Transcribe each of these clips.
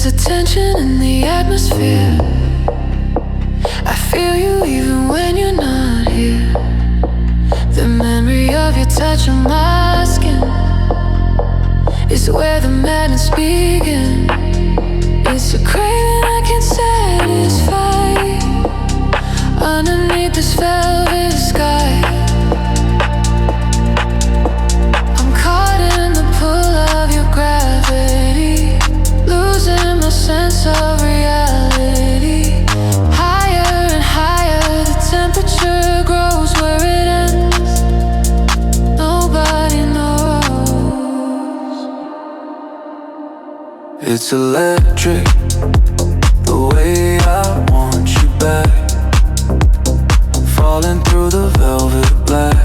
There's a tension in the atmosphere. I feel you even when you're not here. The memory of your touch on my skin is where the madness begins. It's a craving I can't satisfy underneath this velvet sky. I'm caught in the pull of your gravity, losing my sense of reality. Higher and higher, the temperature grows where it ends. Nobody knows. It's electric, the way I want you back, falling through the velvet black.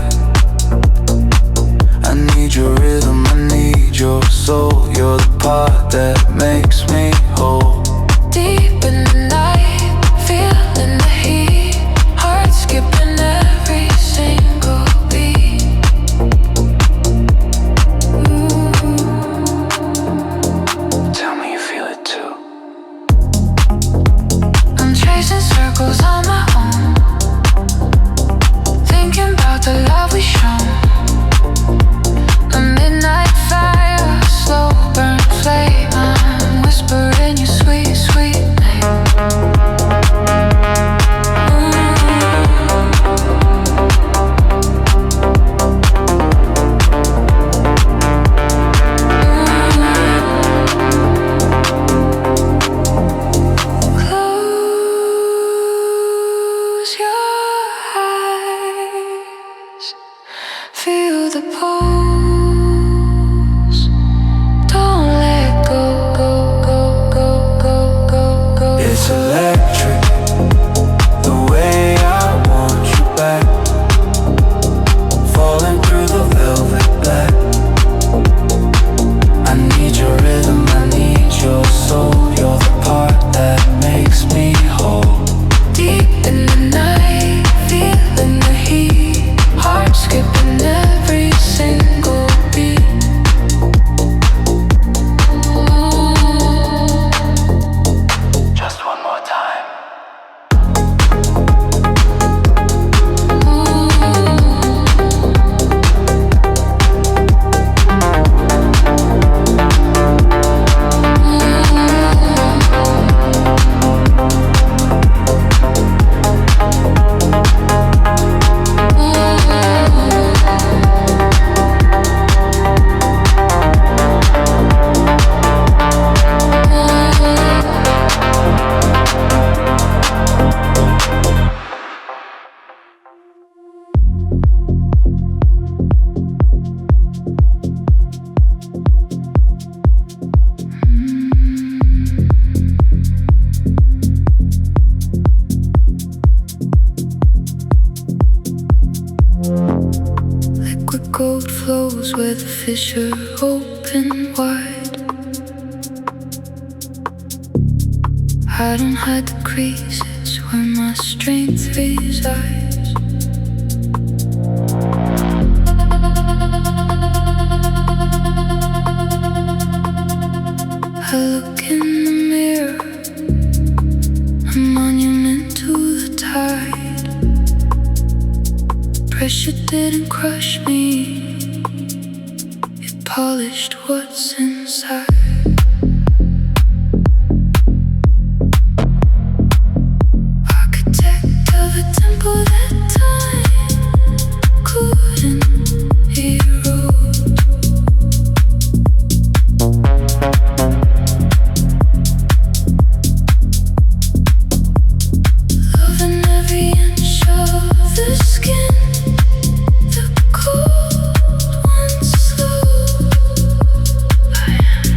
I need your rhythm, I need your soul. You're the part that makes me whole. Deep in the night, feeling the heat, heart skipping every single beat. Tell me you feel it too. I'm chasing circles on my own, thinking about the love we shown. A midnight fire, slow burn flame. I'm whispering your sweet, sweet name. Close your eyes, feel the pulse. Don't let go, go, go, go, go, go, go. It's electric, the way I want you back, falling through the velvet black. I need your rhythm, I need your soul. You're the part that makes me whole. Deep in the night, feeling the heat, heart skipping every single beat. Just one more time. Liquid gold flows where the fissure open wide. I don't hide the creases where my strength resides. I look in the mirror, a monument to the tide. Pressure didn't crush me, it polished what's inside. Architect of a temple that time couldn't erode. Loving every inch of the skin, the cold ones slow. I am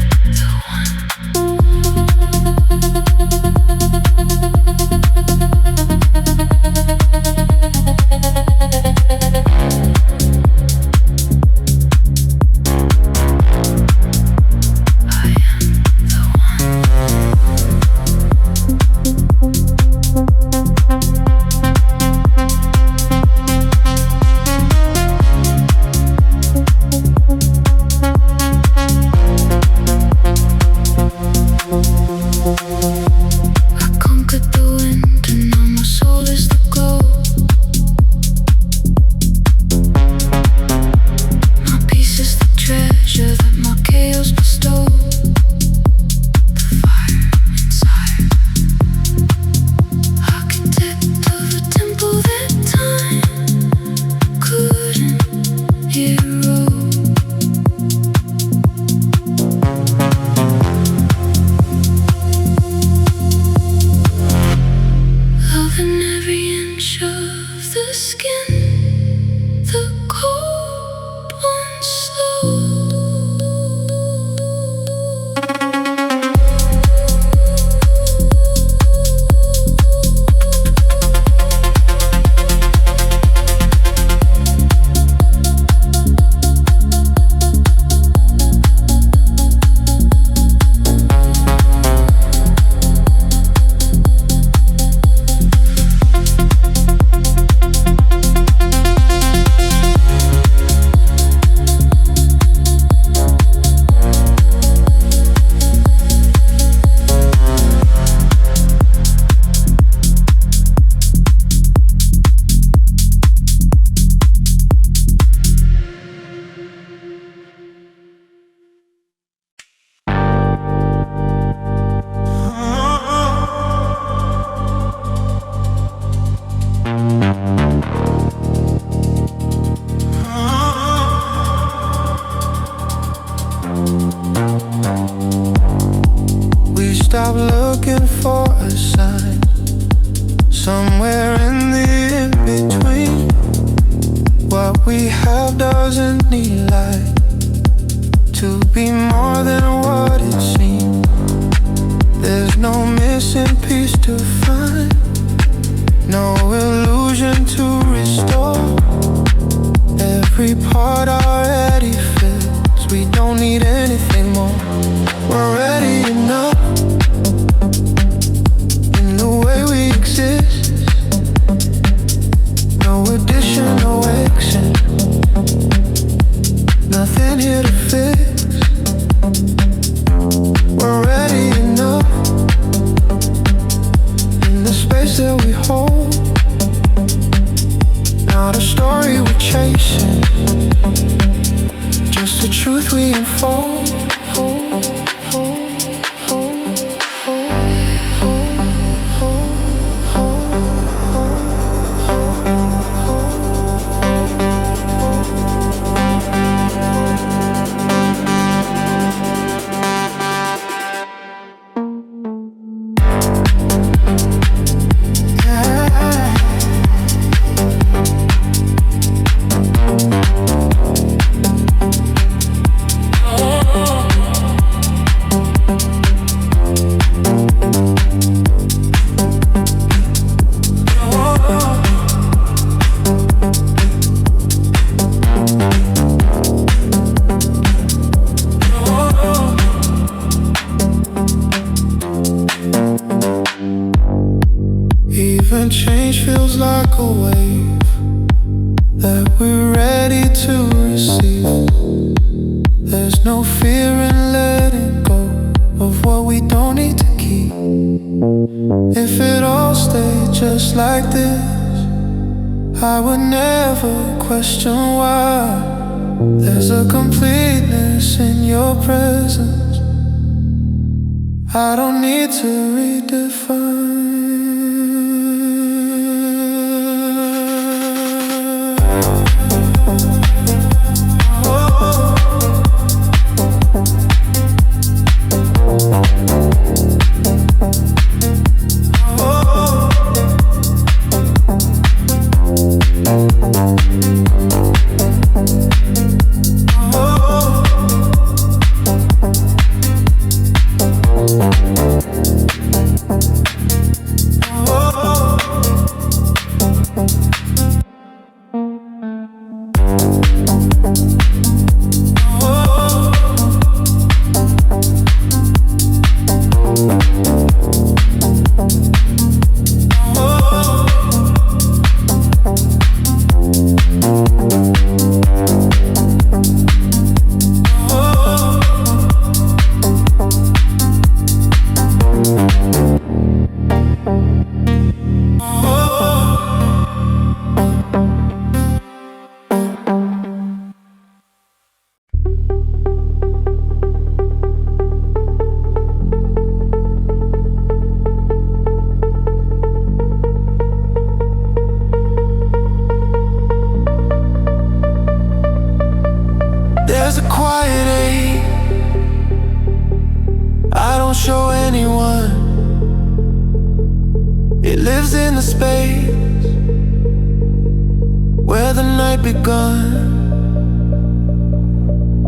stop looking for a sign. Somewhere in the in-between, what we have doesn't need light to be more than what it seems. There's no missing piece to find, no illusion to restore. Every part already fits, we don't need anything more. We're ready enough in the way we exist. No addition, no exit, nothing here to fix. We're ready enough in the space that we hold. Not a story we're chasing, just the truth we unfold. Even change feels like a wave that we're ready to receive. There's no fear in letting go of what we don't need to keep. If it all stayed just like this, I would never question why. There's a completeness in your presence I don't need to redefine. There's a quiet ache I don't show anyone. It lives in the space where the night begun.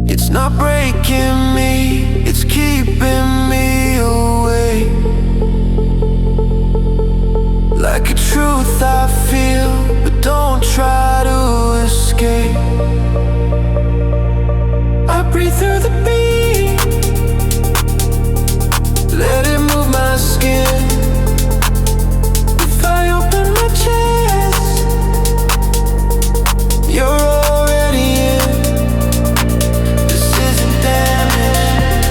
It's not breaking me, it's keeping me awake. Like a truth I feel, but don't try to escape. I breathe through the beat, let it move my skin. If I open my chest, you're already in. This isn't damage,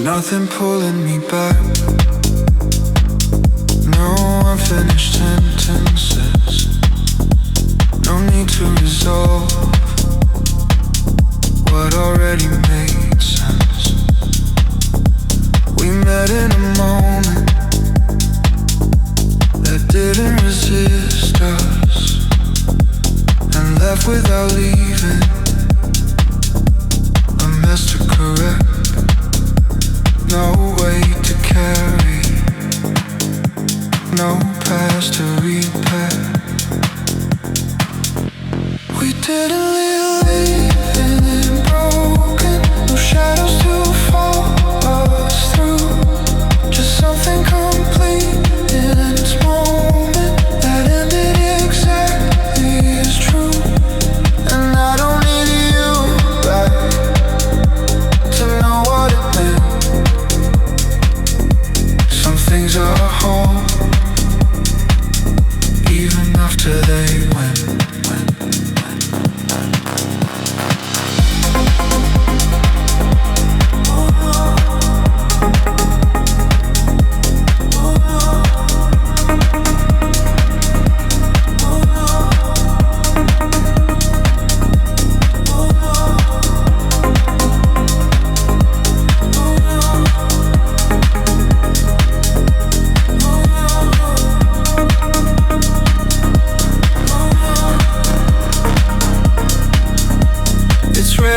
nothing pulling me back. No unfinished sentences. No need to resolve what already made sense. We met in a moment that didn't resist us, and left without leaving a mess to correct. No weight to carry, no past to repair. We didn't leave anything broken, no shadows to fall us through. Just something complete in its moment that ended exactly as true. And I don't need you back to know what it meant. Some things are home even after they went.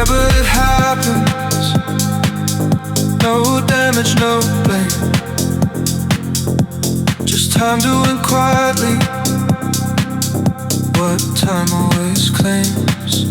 But it happens. No damage, no blame. Just time doing quietly what time always claims.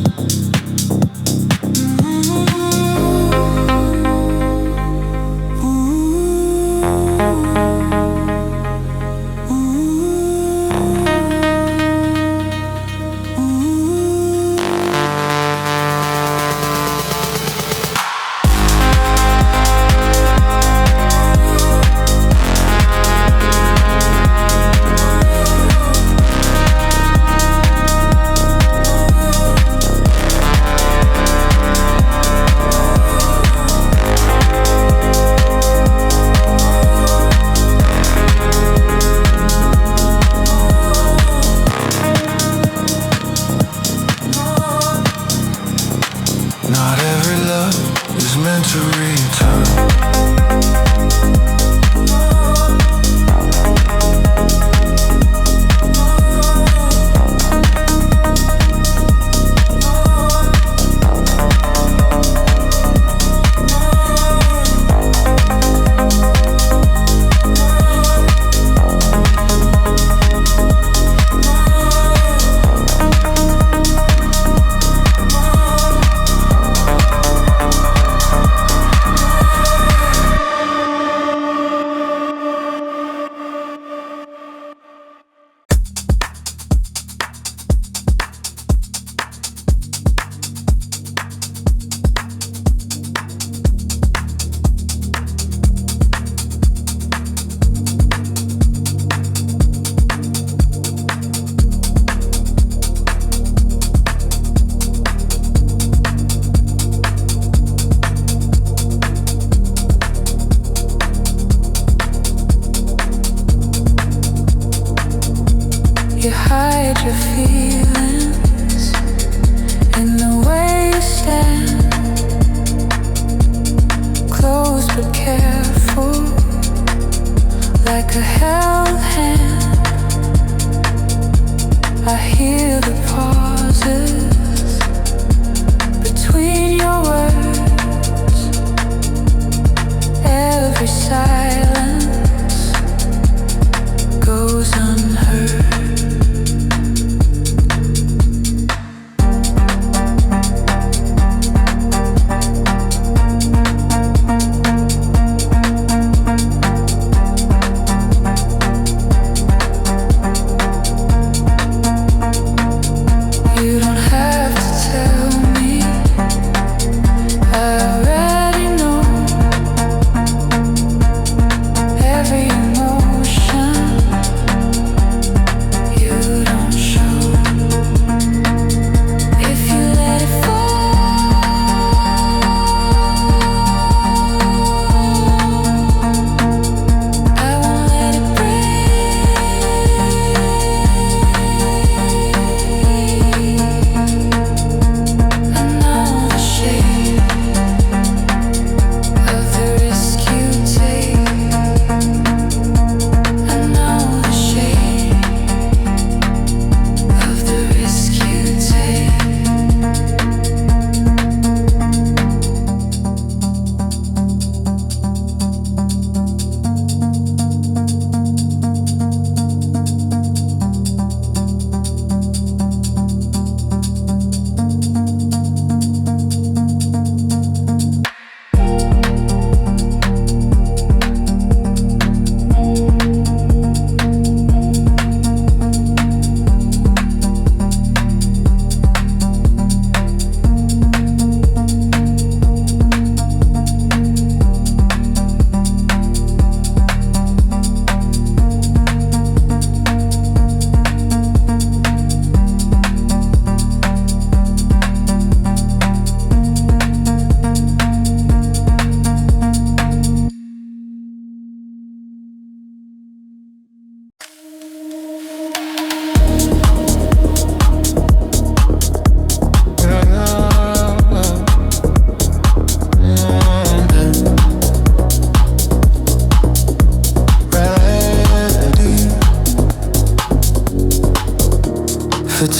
Not every love is meant to return.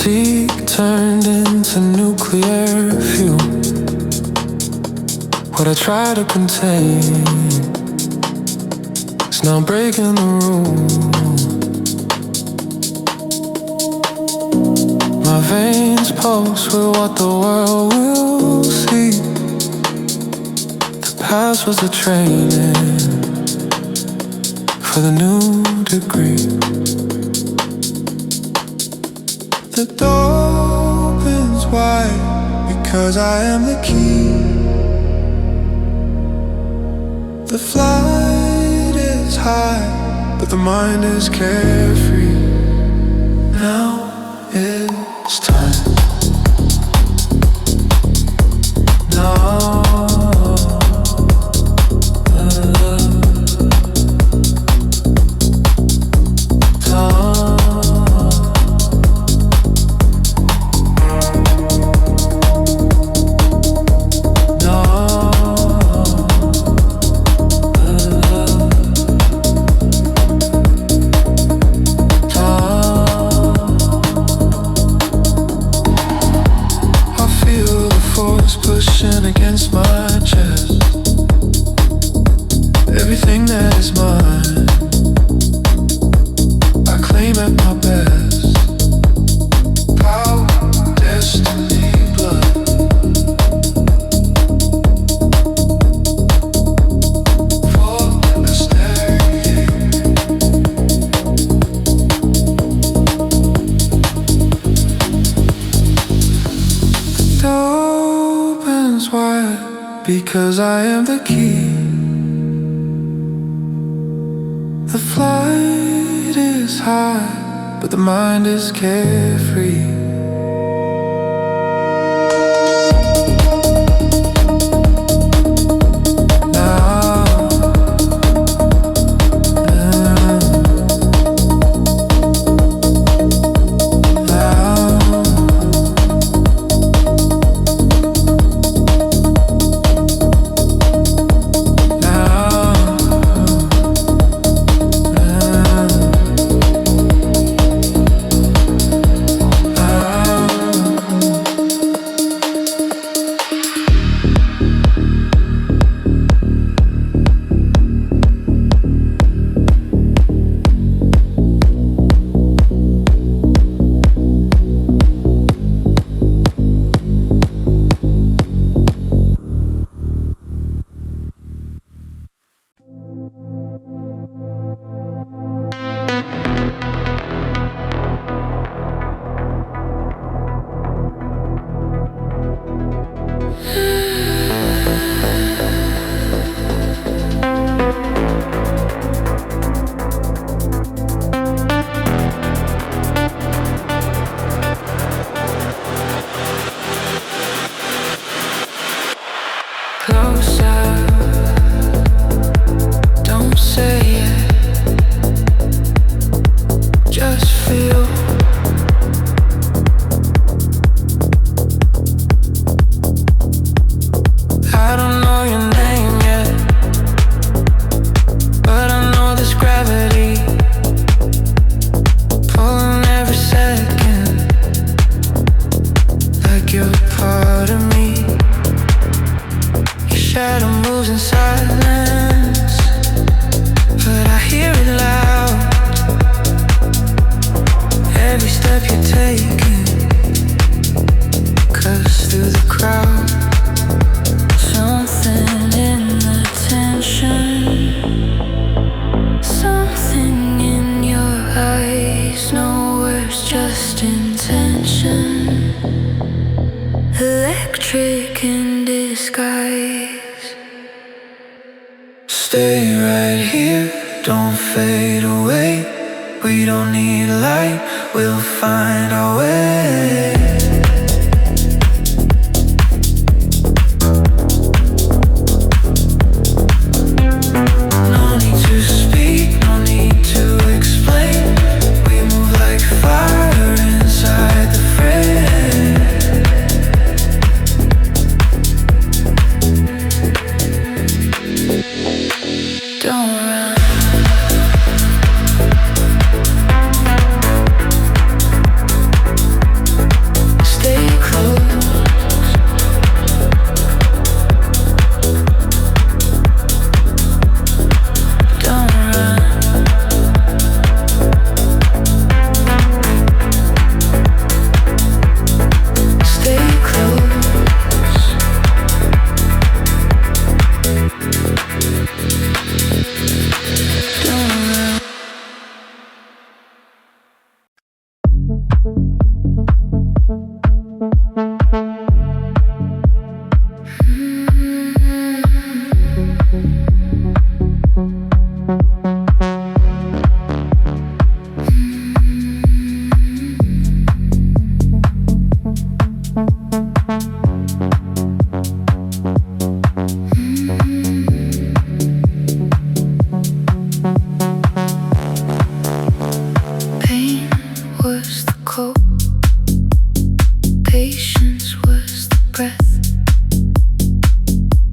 sea turned into nuclear fuel. What I try to contain is now breaking the rules. My veins pulse with what the world will see. The past was a training for the new degree. The door opens wide because I am the key. The flight is high, but the mind is carefree. Now it's time. Now pushing against my chest. Everything that is mine, I claim at my best. Power, destiny, blood. For the stay. Why? Because I am the key. The flight is high, but the mind is carefree.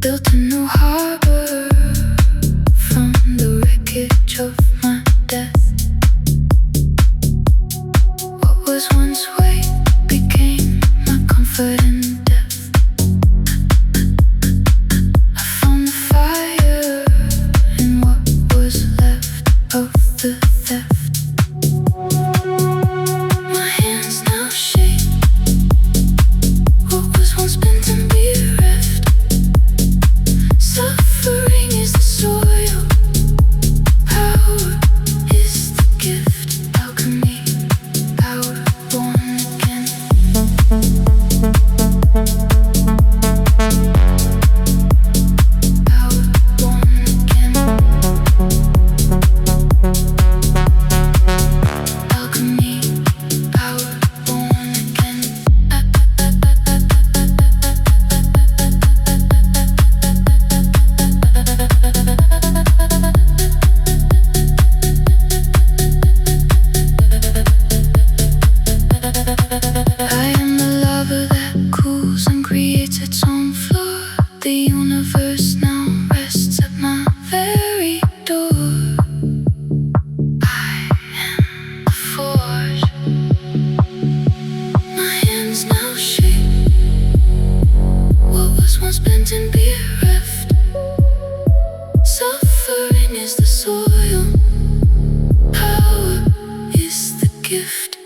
Built a new harbor from the wreckage of my death. What was once weight became my comfort in death. I found the fire in what was left of the theft. My hands now shake what was once meant to be bereft. Suffering is the soil, power is the gift. Alchemy, power born again. Power born again. Alchemy, power born again. I am the lava that cools and creates its own floor. The universe now rests at my very door. I am the forge. My hands now shake what was once bent and bereft. Suffering is the soil, power is the gift.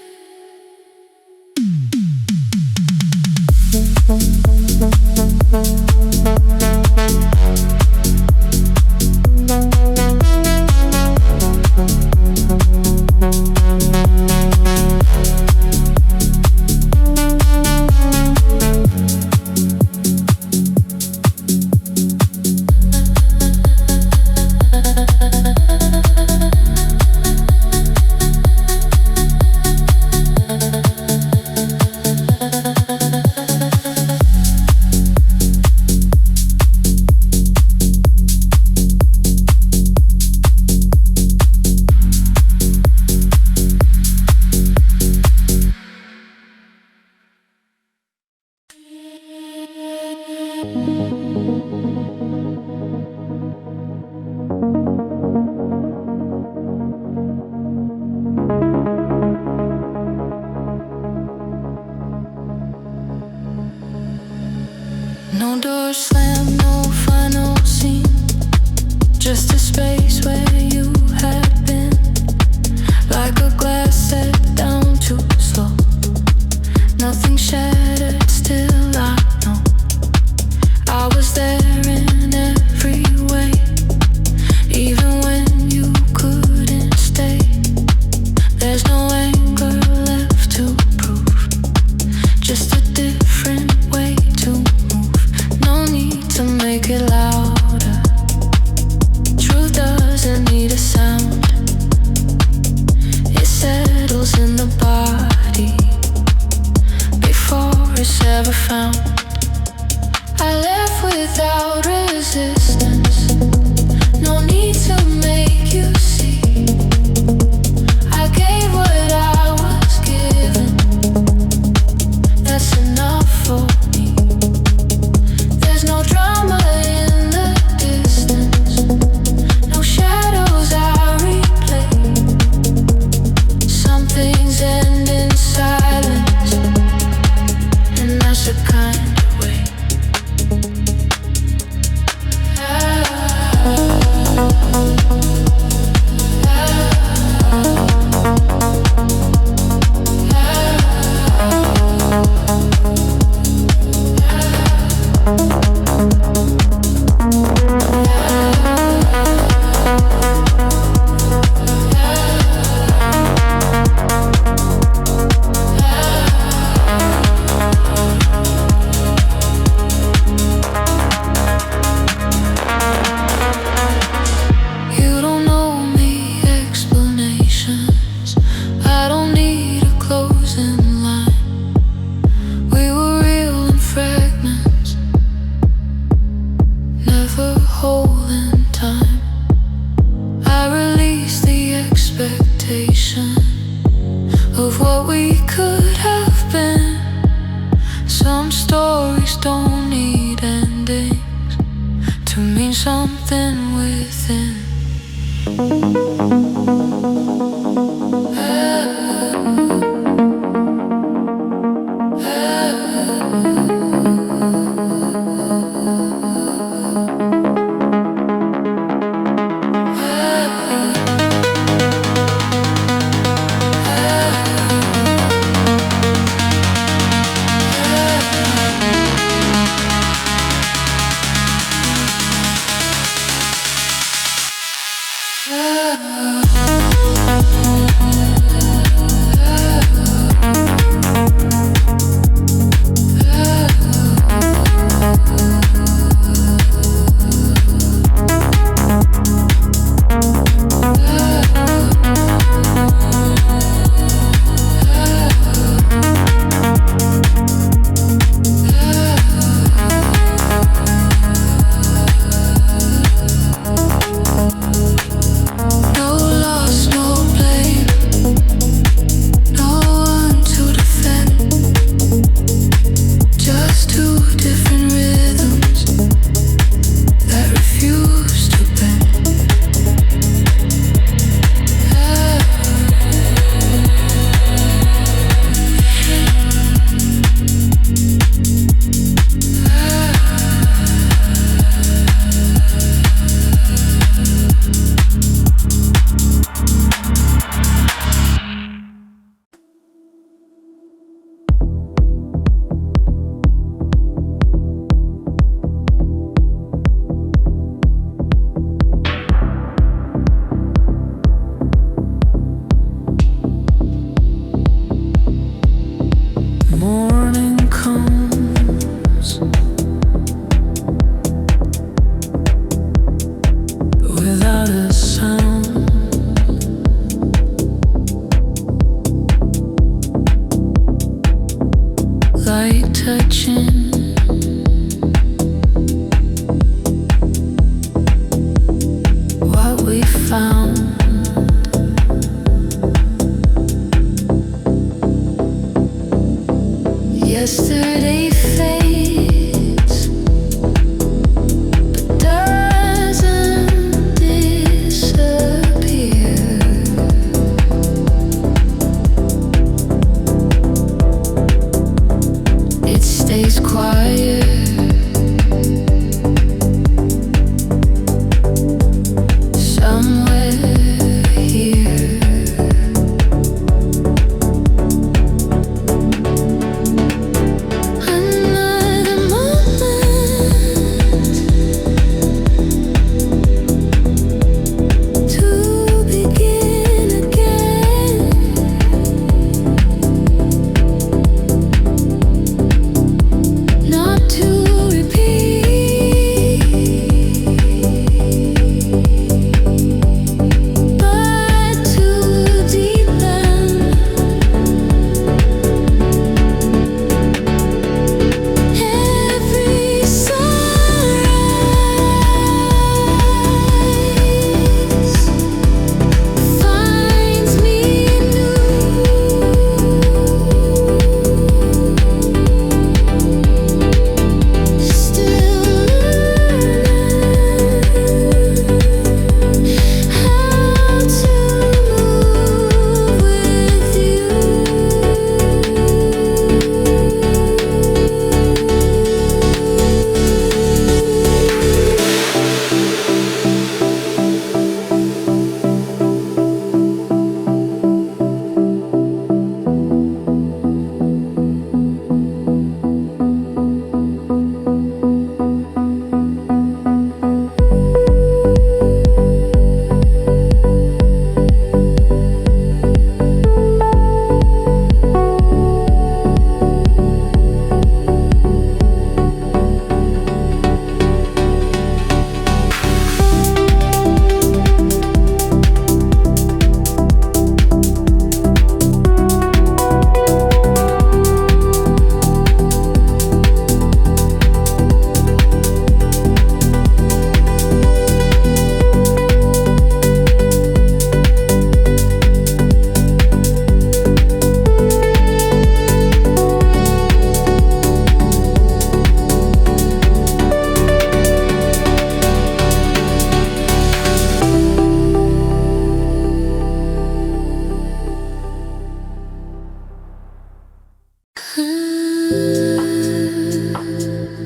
No door slam, no final scene. Just a space where you had been. Like a glass set down too slow. Nothing shattered, still I know I was there in every way. Even when you couldn't stay. There's no anger left to prove. Just a different way to move. No need to make it louder. Truth doesn't need a sound. something within.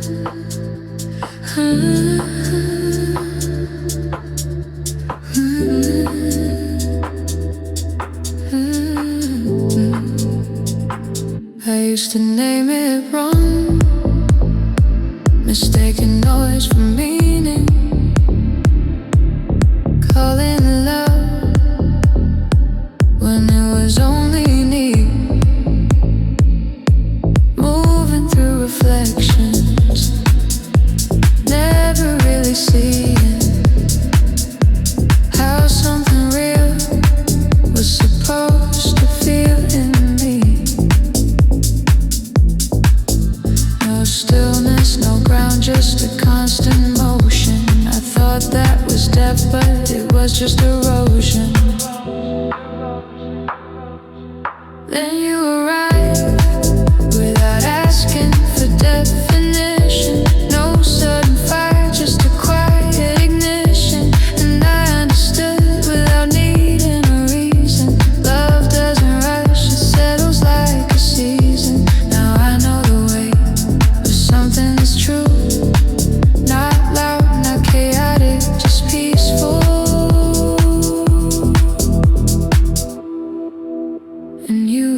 I used to name it wrong, mistaken noise for meaning, calling love when it was only need, moving through reflections, never really seeing how something real was supposed to feel in me. No stillness, no ground, just a constant motion. I thought that was depth, but it was just erosion. Then you arrived without asking for definition. No sudden fire, just a quiet ignition. And I understood without needing a reason. Love doesn't rush, it settles like a season. Now I know the weight of something that's true. Not loud, not chaotic, just peaceful. And you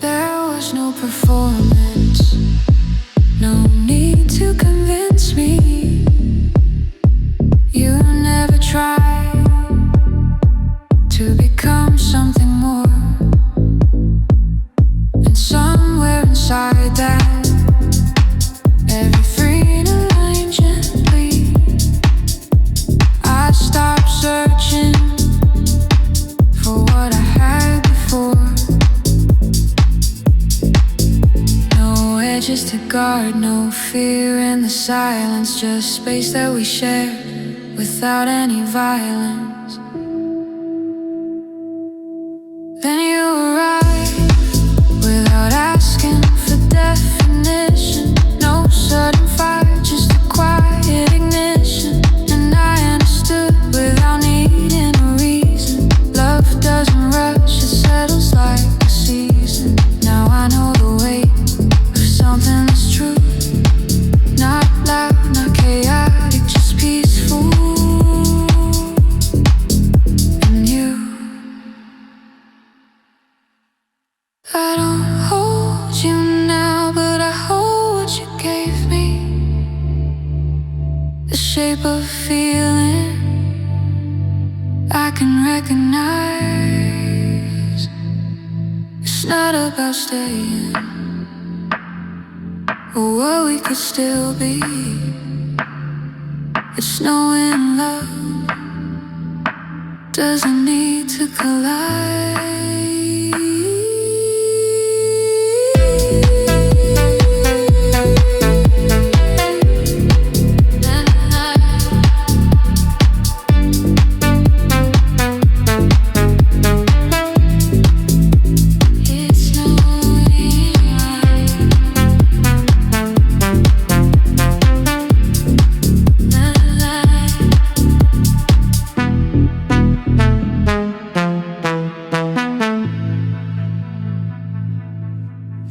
there was no performance, no need to convince me. You never tried to become something more. And somewhere inside that, everything aligned gently. I stopped searching for what I had before. No edges to guard, no fear in the silence, just space that we shared without any violence. Then you arrived without asking for definition. No sudden fire, just a quiet ignition. And I understood without needing a reason. Love doesn't rush, it settles like a season. Now I know the weight of something that's true. Not loud, not chaotic, just peaceful. And you, I don't hold you now, but I hold what you gave me. The shape of a feeling I can recognize. It's not about staying or what we could still be. It's knowing love doesn't need to collide.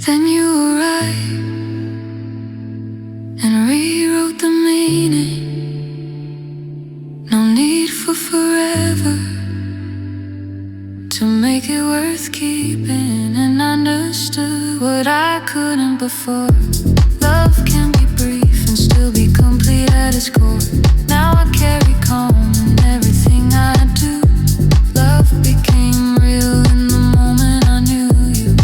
Then you arrived and rewrote the meaning. No need for forever to make it worth keeping. And understood what I couldn't before. Love can be brief and still be complete at its core. Now I carry calm in everything I do. Love became real in the moment I knew you.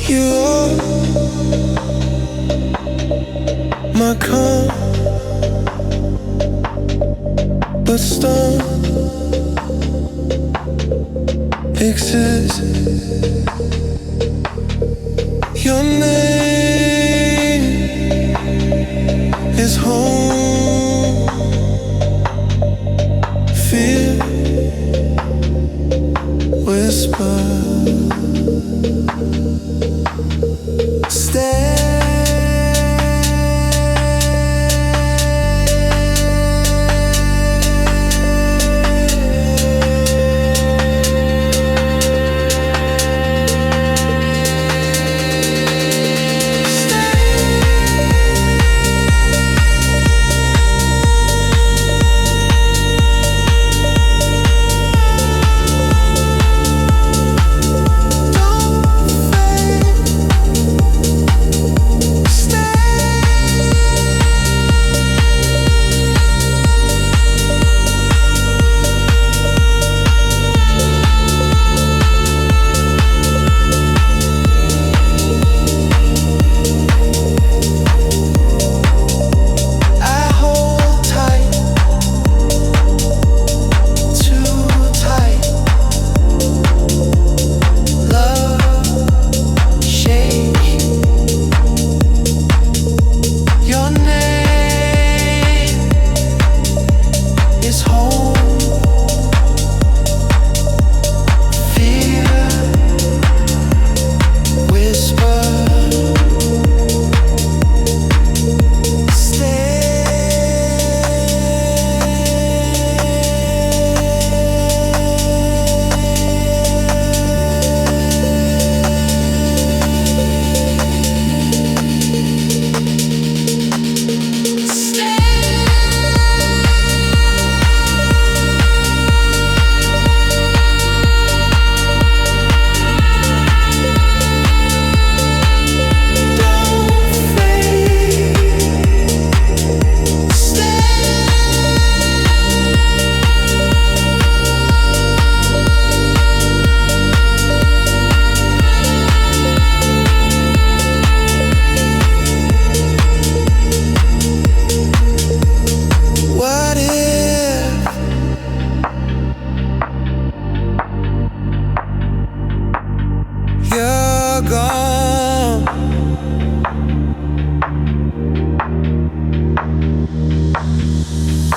You're my calm, but storm exists. Your name is home. Fear whisper. Stay.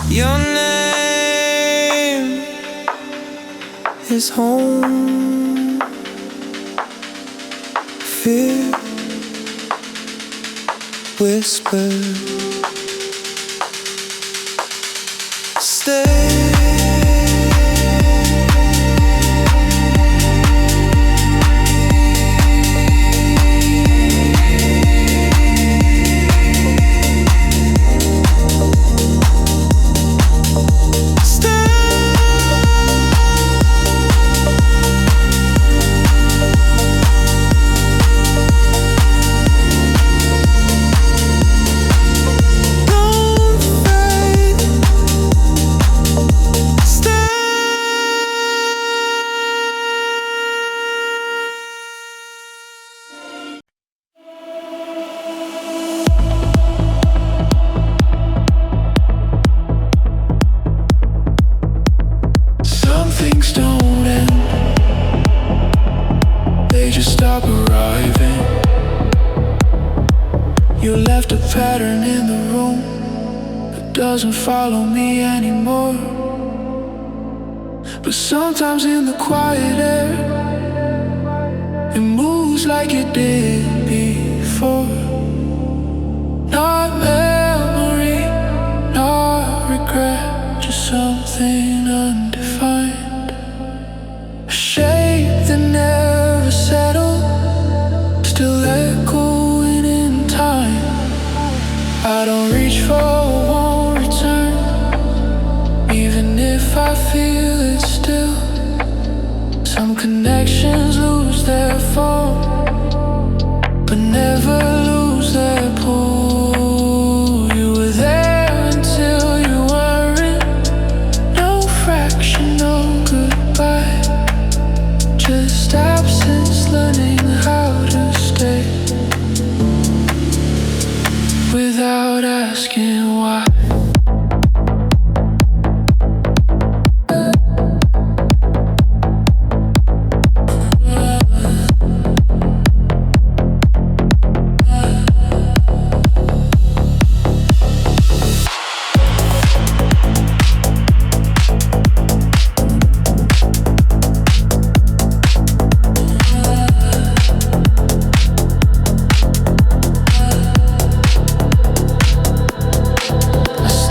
Your name is home. Fear whisper. Stay. Things don't end, they just stop arriving. You left a pattern in the room that doesn't follow me anymore. But sometimes in the quiet air, it moves like it did before. Not memory, not regret, just something undefined. Shape that never settled, still echoing in time. I don't reach for, won't return, even if I feel it still. Some connections lose their form, but never lose their pull. You were there until you weren't. No fractional goodbye, just absence, learning how to stay without asking why.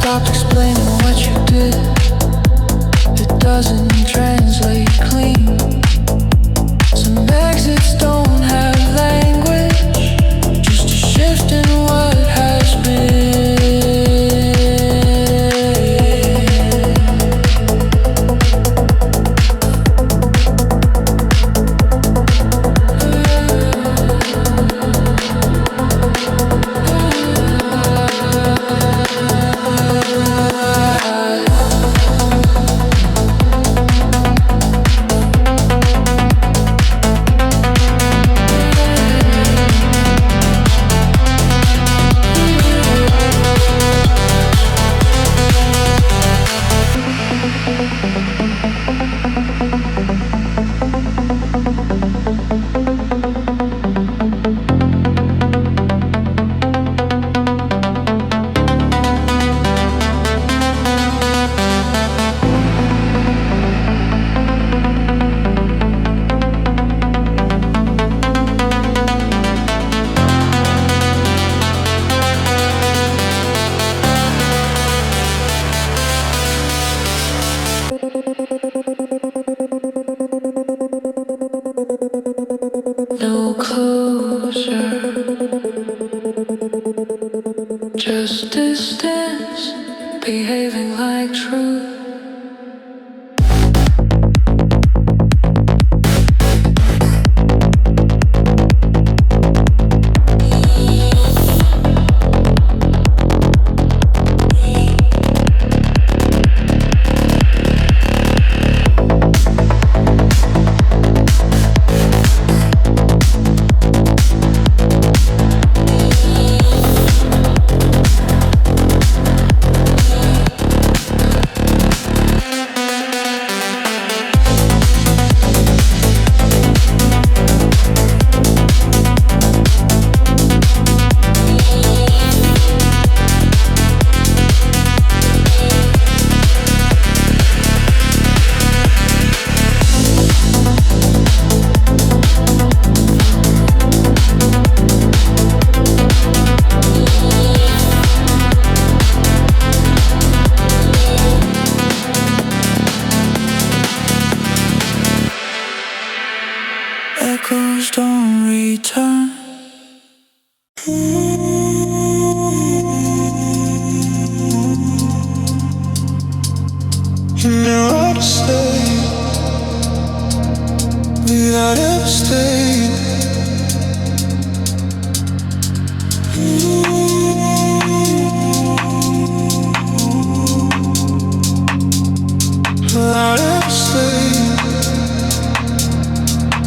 Stopped explaining what you did. It doesn't translate clean. Some exits don't have language, just a shift in what has been. No closure, just distance, behaving like truth. Echoes don't return. You knew how to stay without ever staying. Without ever staying,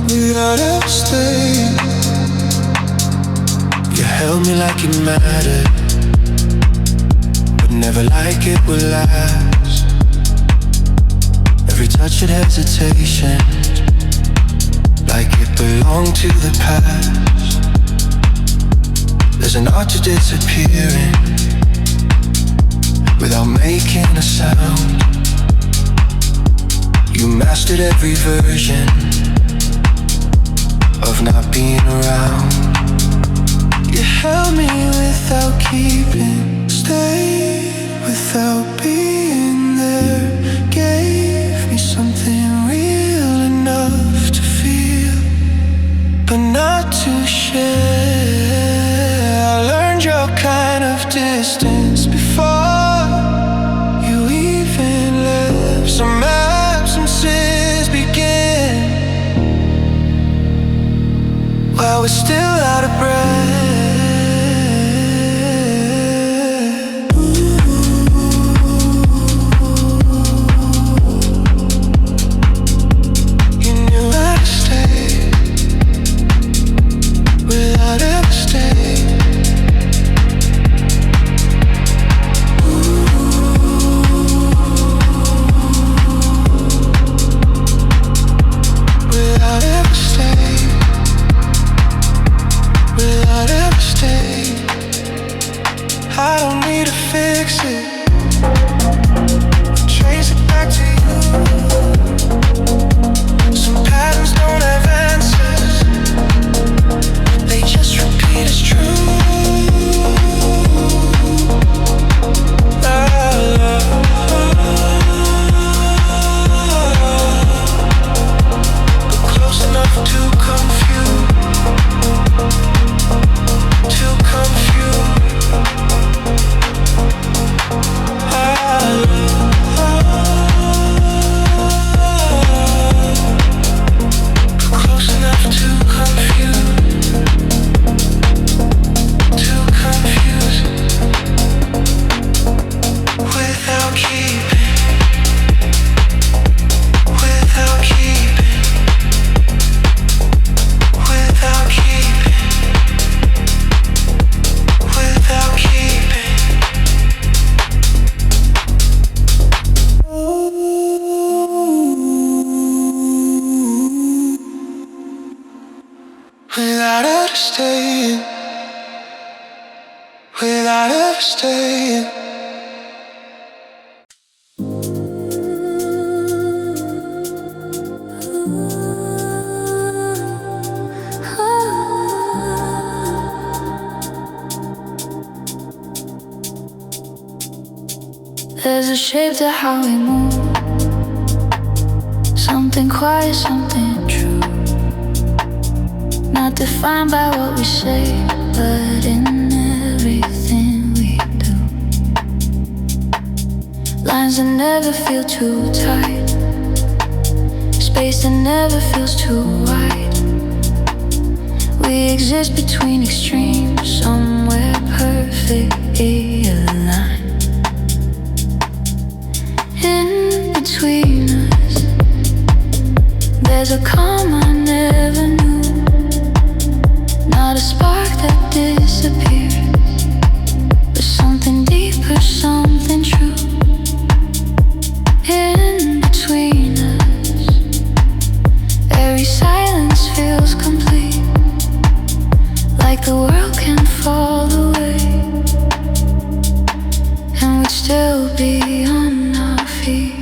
without ever staying. You held me like it mattered, but never like it would last. Every touch had hesitation, like it belonged to the past. There's an art to disappearing without making a sound. You mastered every version of not being around. You held me without keeping, stayed without being there. Gave me something real enough to feel, but not to share. I learned your kind of distance before you even left. Some absences begin while we're still out of breath. without ever staying. There's a shape to how we move, something quiet, something true, not defined by what we say, but in everything we do. Lines that never feel too tight, space that never feels too wide. We exist between extremes, somewhere perfectly aligned. In between us, there's a calm I never knew, not a spark that disappears, but something deeper, something true. In between us, every silence feels complete, like the world can fall away, and we'd still be on our feet.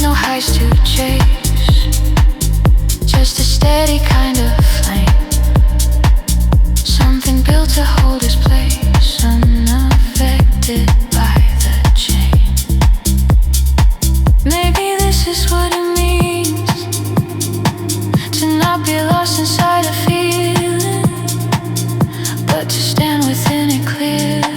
No highs to chase, just a steady kind of flame, something built to hold its place, unaffected by the change. Maybe this is what it means to not be lost inside a feeling, but to stand within it clearly.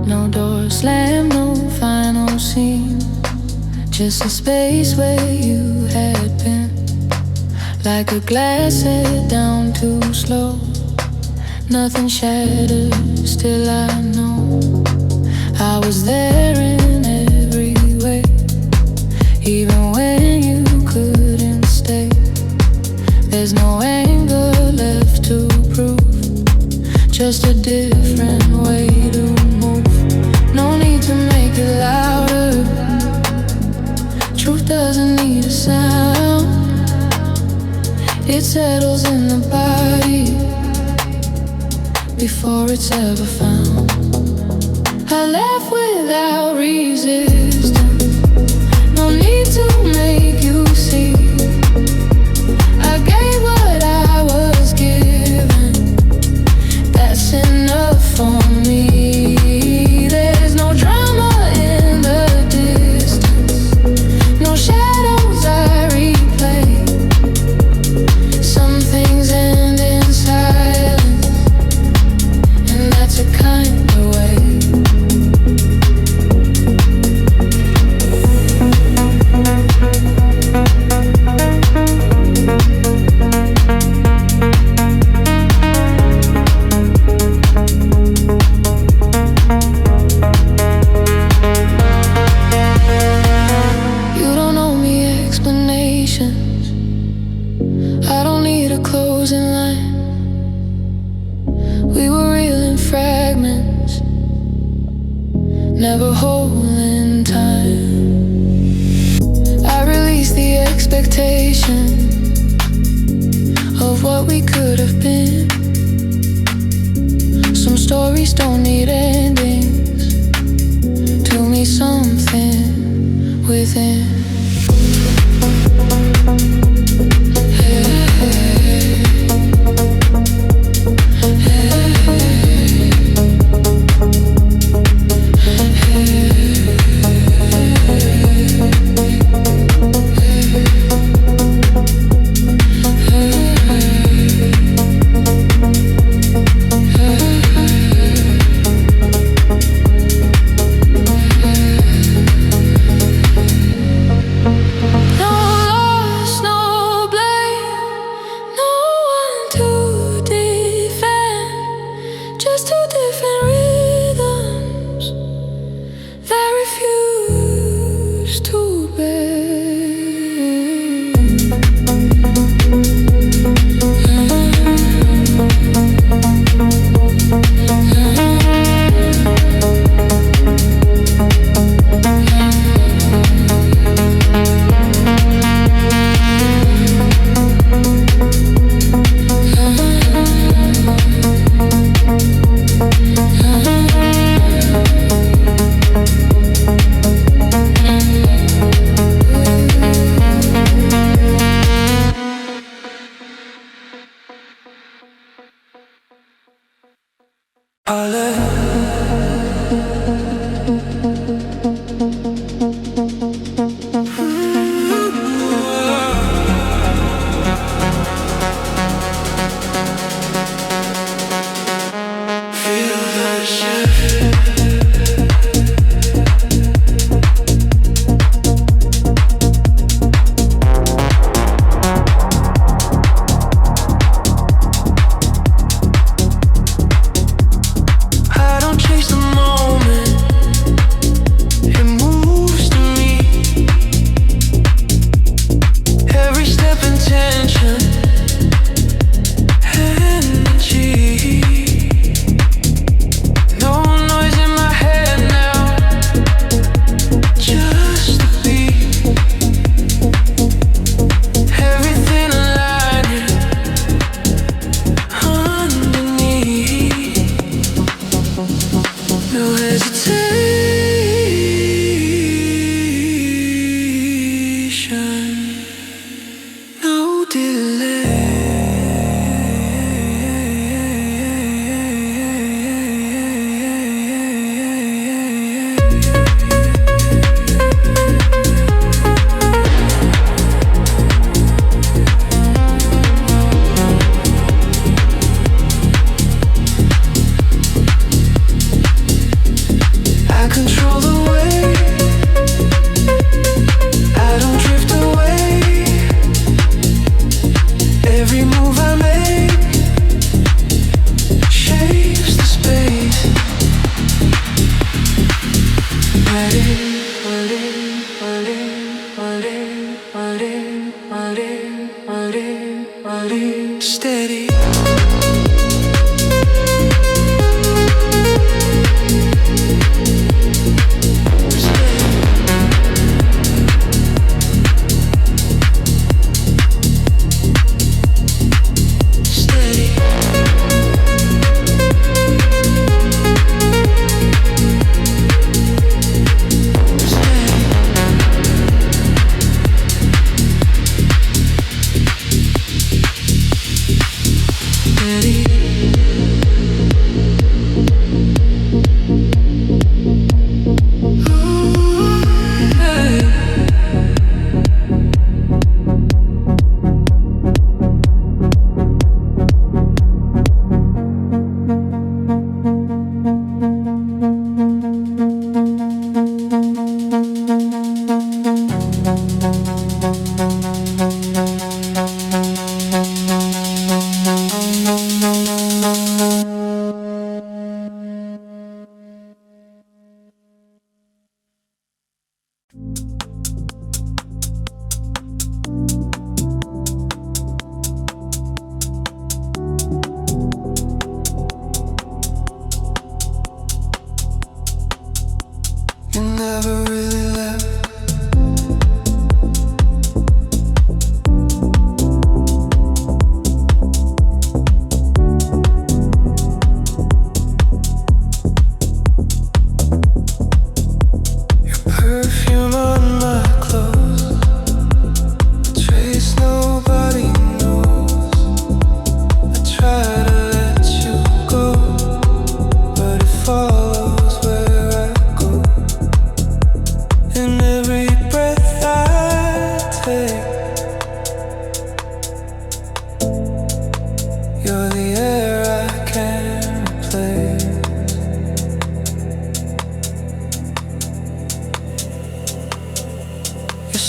No door slam, no final scene, just a space where you had been, like a glass set down too slow. Nothing shattered, still I know I was there in every way, even when you couldn't stay. There's no anger left to prove, just a different way to move. No need to make it louder, truth doesn't need a sound. It settles in the body before it's ever found. I left without resistance, no need to make you see. I gave what I was given, that's enough for me. There's no drama in the distance, no shadows I replay. Some things end in silence, and that's a kind of way. never holding time. I release the expectation of what we could have been. Some stories don't need endings. Tell me something within.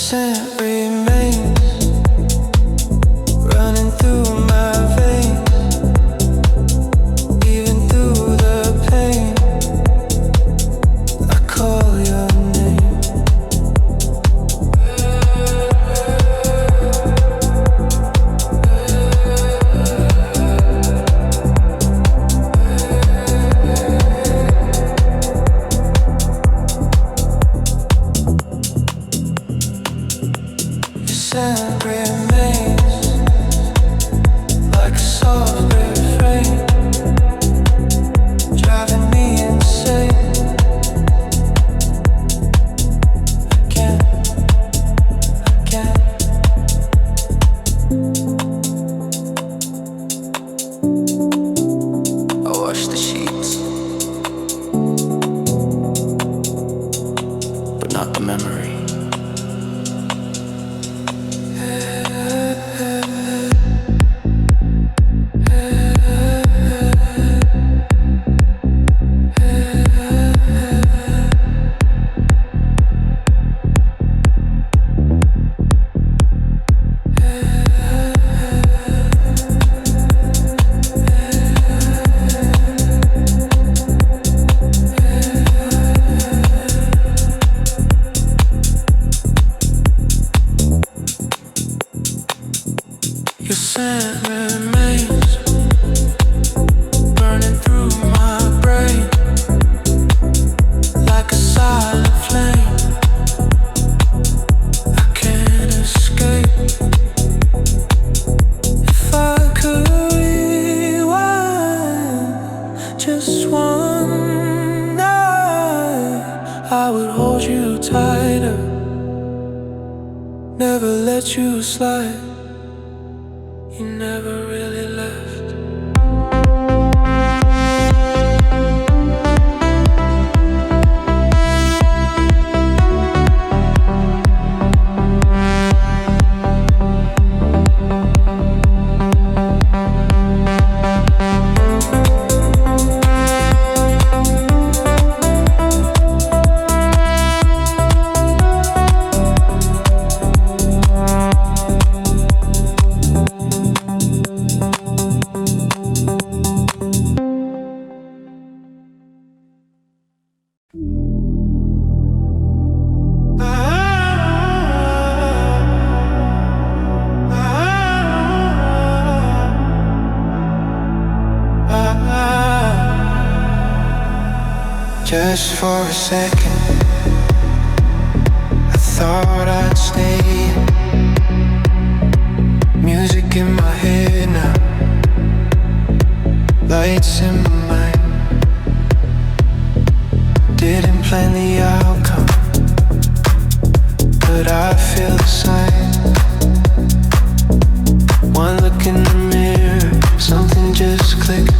scent remains running through my veins, even through the pain. I call your name. Your scent remains like a soft refrain, driving me insane. Again, again. I wash the sheets, but not the memory. Your scent remains burning through my brain like a silent flame. I can't escape. If I could rewind just one night, I would hold you tighter, never let you slide. You never really left. Just for a second, I thought I'd stay. Music in my head now, lights in my mind. Didn't plan the outcome, but I feel the sign. One look in the mirror, something just clicked,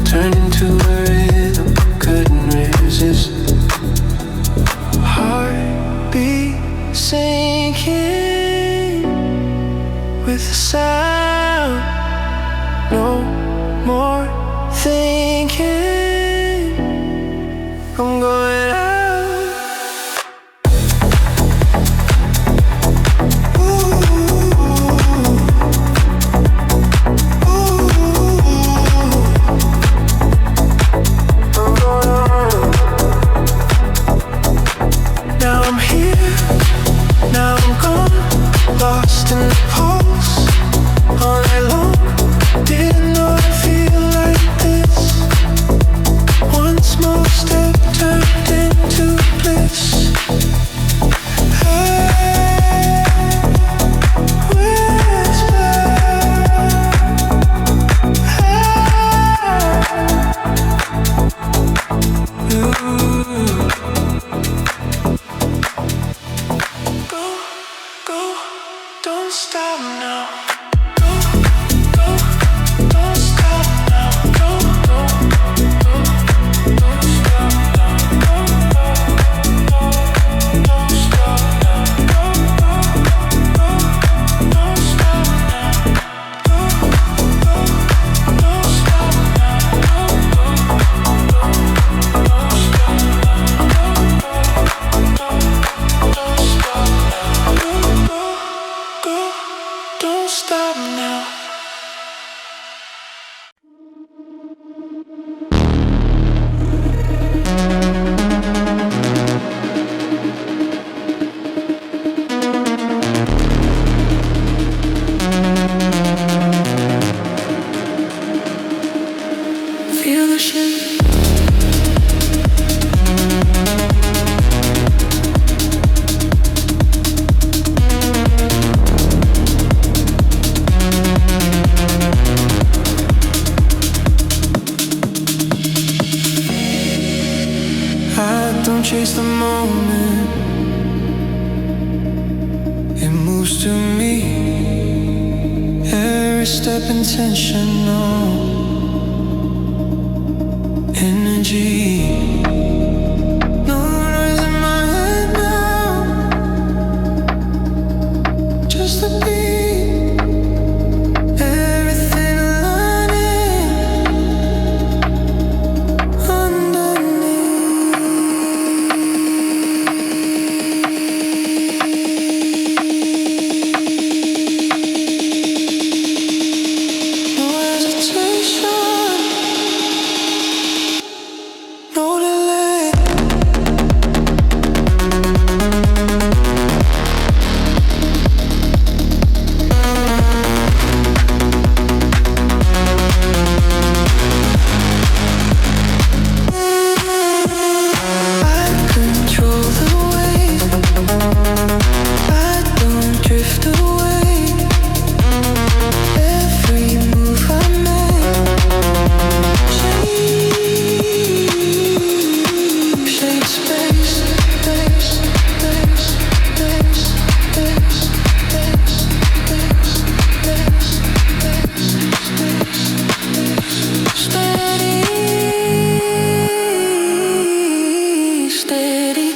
turned into a rhythm, couldn't resist. Heartbeat sinking with the sound. No more thinking, I'm going out. Lost in the pulse all night long. Didn't know I'd feel like this. One small step turned into bliss. Hey, whisper. Hey, ooh. Don't stop now. Go, go, don't stop now. Go, go, go, don't stop now. Go, go, go, don't stop now. Go, go, go, don't stop now. Go, go, don't stop now. Go, go, don't stop now. Go, go, don't stop now. seize the moment. It moves to me, every step intentional. Energy, no noise in my head now, just the beat, everything aligning underneath. No hesitation, no delay. I control the wave, I don't drift away. Every move I make shapes space, space, space, space, space, space, steady, steady.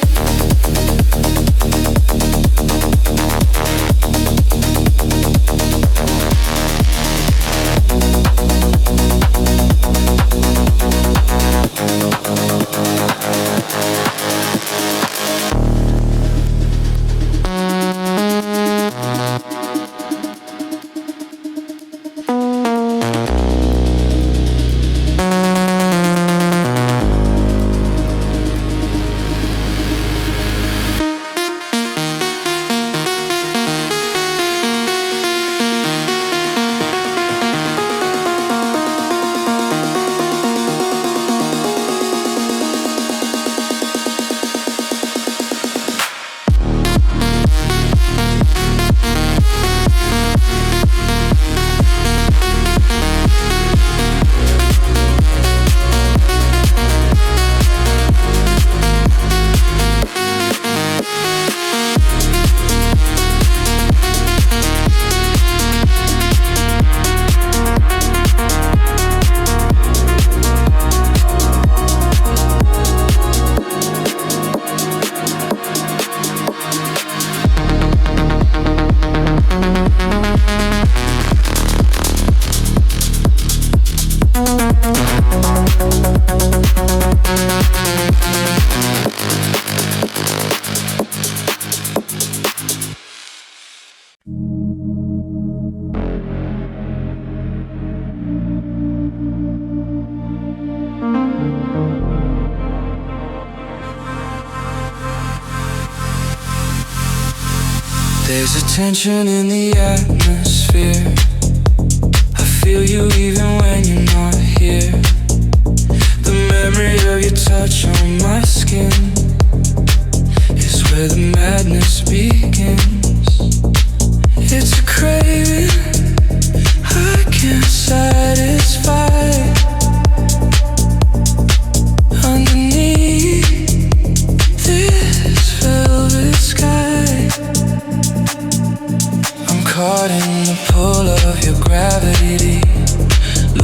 There's a tension in the atmosphere. I feel you even when you're not here. The memory of your touch on my skin is where the madness begins. It's a craving I can't satisfy. Underneath this velvet sky, I'm caught in the pull of your gravity,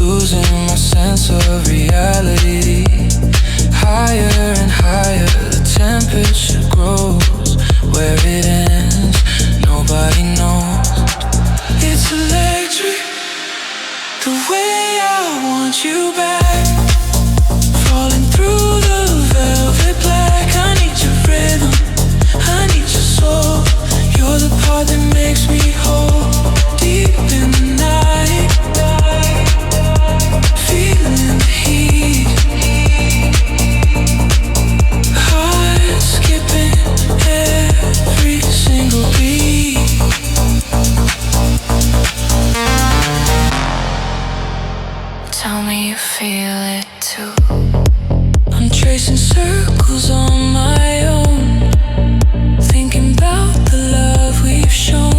losing my sense of reality. Higher and higher, the temperature grows. Where it ends, nobody knows. It's electric, the way I want you back. Falling through the velvet black. I need your rhythm, I need your soul. You're the part that makes me whole. Deep in the night, feeling the heat. Heart skipping every single beat. Tell me you feel it too. I'm tracing circles on my own, thinking about the love we've shown.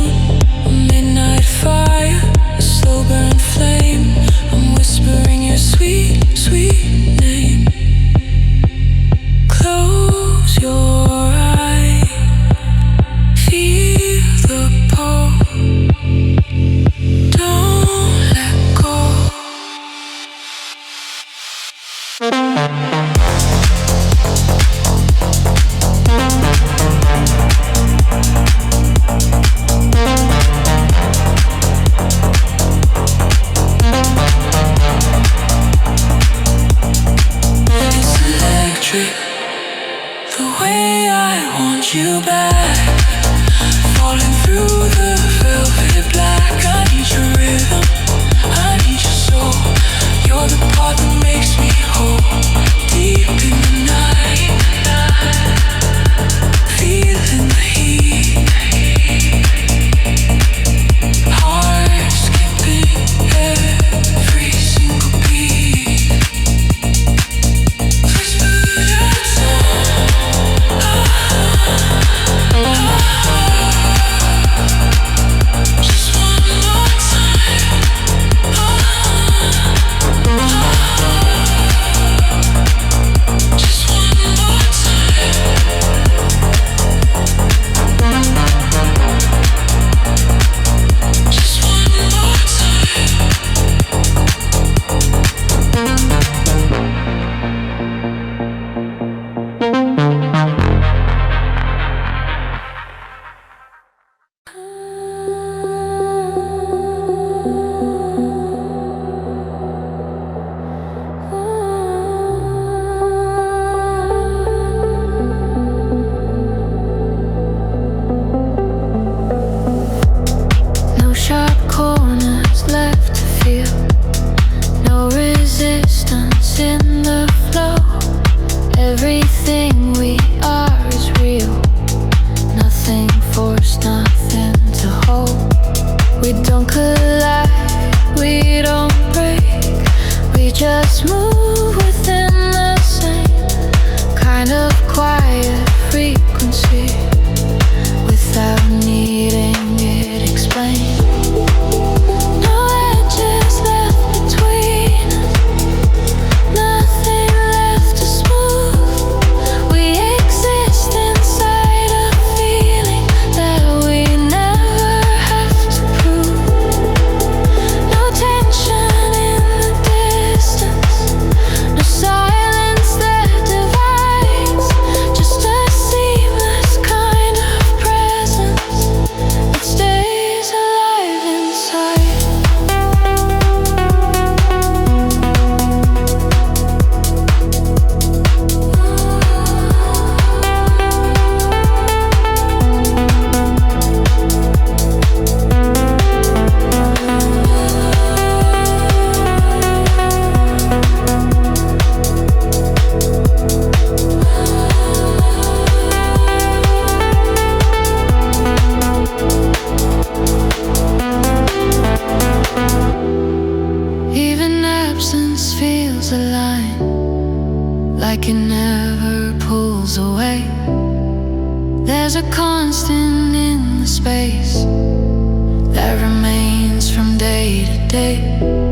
space that remains from day to day.